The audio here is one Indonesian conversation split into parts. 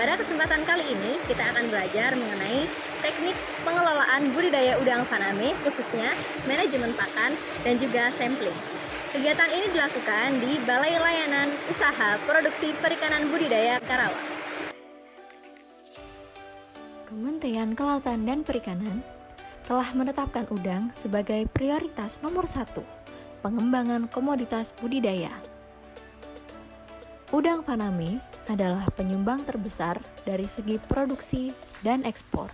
Pada kesempatan kali ini, kita akan belajar mengenai teknik pengelolaan budidaya udang faname, khususnya manajemen pakan dan juga sampling. Kegiatan ini dilakukan di Balai Layanan Usaha Produksi Perikanan Budidaya Karawang. Kementerian Kelautan dan Perikanan telah menetapkan udang sebagai prioritas nomor 1 pengembangan komoditas budidaya. Udang faname adalah penyumbang terbesar dari segi produksi dan ekspor.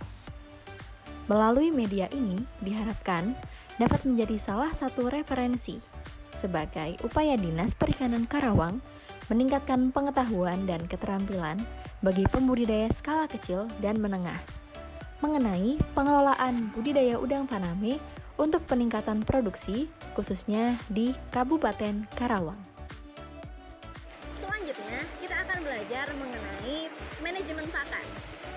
Melalui media ini diharapkan dapat menjadi salah satu referensi sebagai upaya Dinas Perikanan Karawang meningkatkan pengetahuan dan keterampilan bagi pembudidaya skala kecil dan menengah mengenai pengelolaan budidaya udang faname untuk peningkatan produksi khususnya di Kabupaten Karawang. Selanjutnya, kita akan belajar mengenai manajemen pakan.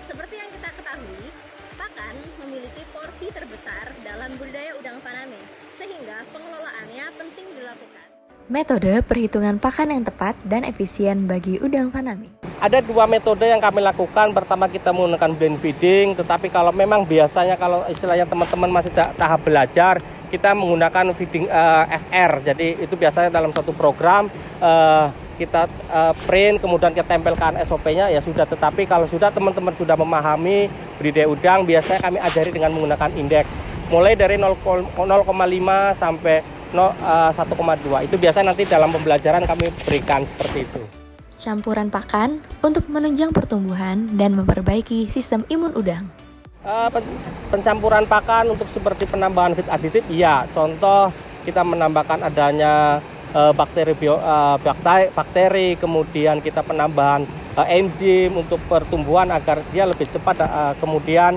Seperti yang kita ketahui, pakan memiliki porsi terbesar dalam budidaya udang faname, sehingga pengelolaannya penting dilakukan. Metode perhitungan pakan yang tepat dan efisien bagi udang faname. Ada 2 metode yang kami lakukan. Pertama, kita menggunakan blend feeding, tetapi kalau memang biasanya kalau istilahnya teman-teman masih tahap belajar, kita menggunakan feeding FR. Jadi itu biasanya dalam satu program kita print, kemudian kita tempelkan SOP-nya ya sudah. Tetapi kalau sudah teman-teman sudah memahami budidaya udang, biasanya kami ajari dengan menggunakan indeks mulai dari 0,5 sampai 1,2. Itu biasanya nanti dalam pembelajaran kami berikan seperti itu. Campuran pakan untuk menunjang pertumbuhan dan memperbaiki sistem imun udang. Pencampuran pakan untuk seperti penambahan feed aditif, iya. Contoh kita menambahkan adanya bakteri, kemudian kita penambahan enzim untuk pertumbuhan agar dia lebih cepat. Kemudian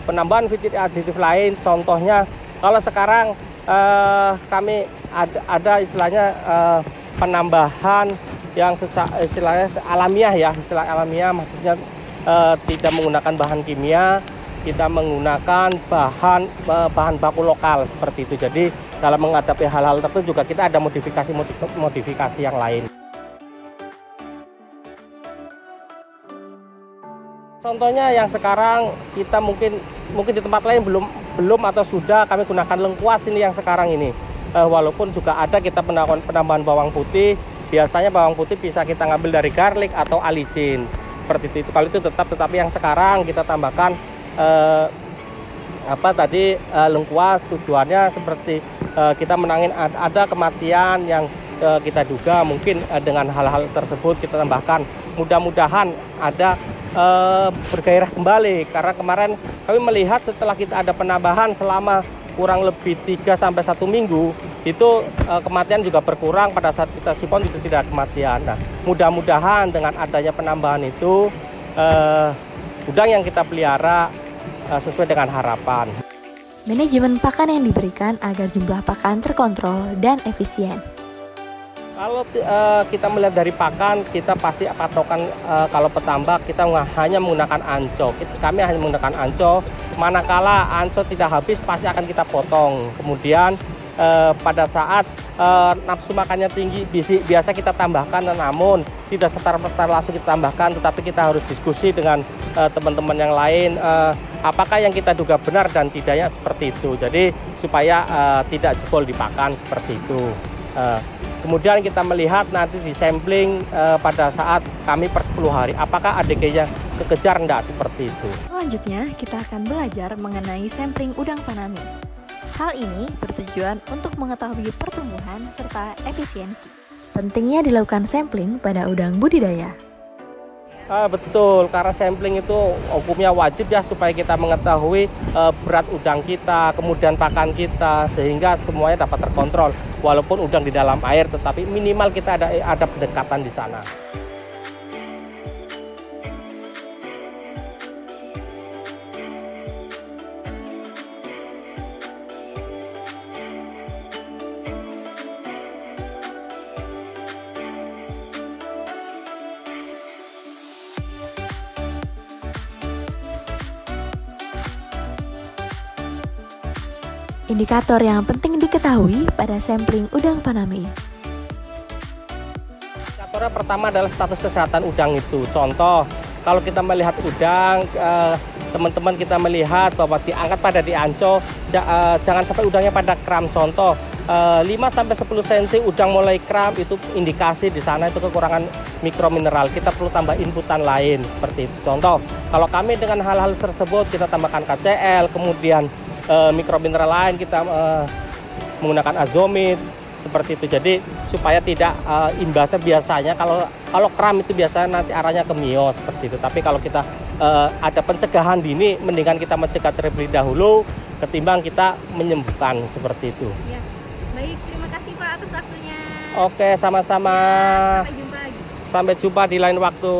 penambahan feed aditif lain, contohnya kalau sekarang kami ada istilahnya penambahan yang istilahnya alamiah ya, istilah alamiah maksudnya tidak menggunakan bahan kimia, kita menggunakan bahan baku lokal seperti itu. Jadi dalam menghadapi hal-hal tertentu juga kita ada modifikasi yang lain. Contohnya yang sekarang kita mungkin di tempat lain belum atau sudah kami gunakan lengkuas ini yang sekarang ini. Walaupun juga ada kita penambahan bawang putih, biasanya bawang putih bisa kita ngambil dari garlic atau alisin seperti itu. Kalau itu tetapi yang sekarang kita tambahkan lengkuas, tujuannya seperti kita menangin ada kematian yang kita duga mungkin dengan hal-hal tersebut kita tambahkan. Mudah-mudahan ada bergairah kembali, karena kemarin kami melihat setelah kita ada penambahan selama kurang lebih 3-1 minggu itu kematian juga berkurang. Pada saat kita sipon itu tidak ada kematian. Nah, mudah-mudahan dengan adanya penambahan itu udang yang kita pelihara sesuai dengan harapan. Manajemen pakan yang diberikan agar jumlah pakan terkontrol dan efisien. Kalau kita melihat dari pakan, kita pasti patokan kalau petambak kita hanya menggunakan anco. Kami hanya menggunakan anco. Manakala anco tidak habis, pasti akan kita potong. Kemudian pada saat nafsu makannya tinggi, biasa kita tambahkan, namun tidak setar-setar langsung kita tambahkan, tetapi kita harus diskusi dengan teman-teman yang lain. Apakah yang kita duga benar dan tidaknya seperti itu. Jadi supaya tidak jebol di pakan seperti itu. Kemudian kita melihat nanti di sampling pada saat kami per 10 hari, apakah ADG-nya kekejar enggak seperti itu. Selanjutnya kita akan belajar mengenai sampling udang faname. Hal ini bertujuan untuk mengetahui pertumbuhan serta efisiensi. Pentingnya dilakukan sampling pada udang budidaya. Betul, karena sampling itu hukumnya wajib ya, supaya kita mengetahui berat udang kita, kemudian pakan kita, sehingga semuanya dapat terkontrol. Walaupun udang di dalam air, tetapi minimal kita ada pendekatan di sana. Indikator yang penting diketahui pada sampling udang faname. Indikatornya pertama adalah status kesehatan udang itu. Contoh, Kalau kita melihat udang, teman-teman kita melihat bahwa diangkat pada dianco, jangan sampai udangnya pada kram. Contoh 5-10 cm udang mulai kram, itu indikasi di sana itu kekurangan mikromineral. Kita perlu tambah inputan lain seperti itu. Contoh, kalau kami dengan hal-hal tersebut kita tambahkan KCl, kemudian mikromineral lain kita menggunakan azomit seperti itu. Jadi supaya tidak imbasnya biasanya kalau kram itu biasanya nanti arahnya ke mio seperti itu. Tapi kalau kita ada pencegahan dini, mendingan kita mencegah terlebih dahulu ketimbang kita menyembuhkan seperti itu. Ya. Baik, terima kasih Pak atas waktunya. Oke, sama-sama. Sampai jumpa. Sampai jumpa di lain waktu.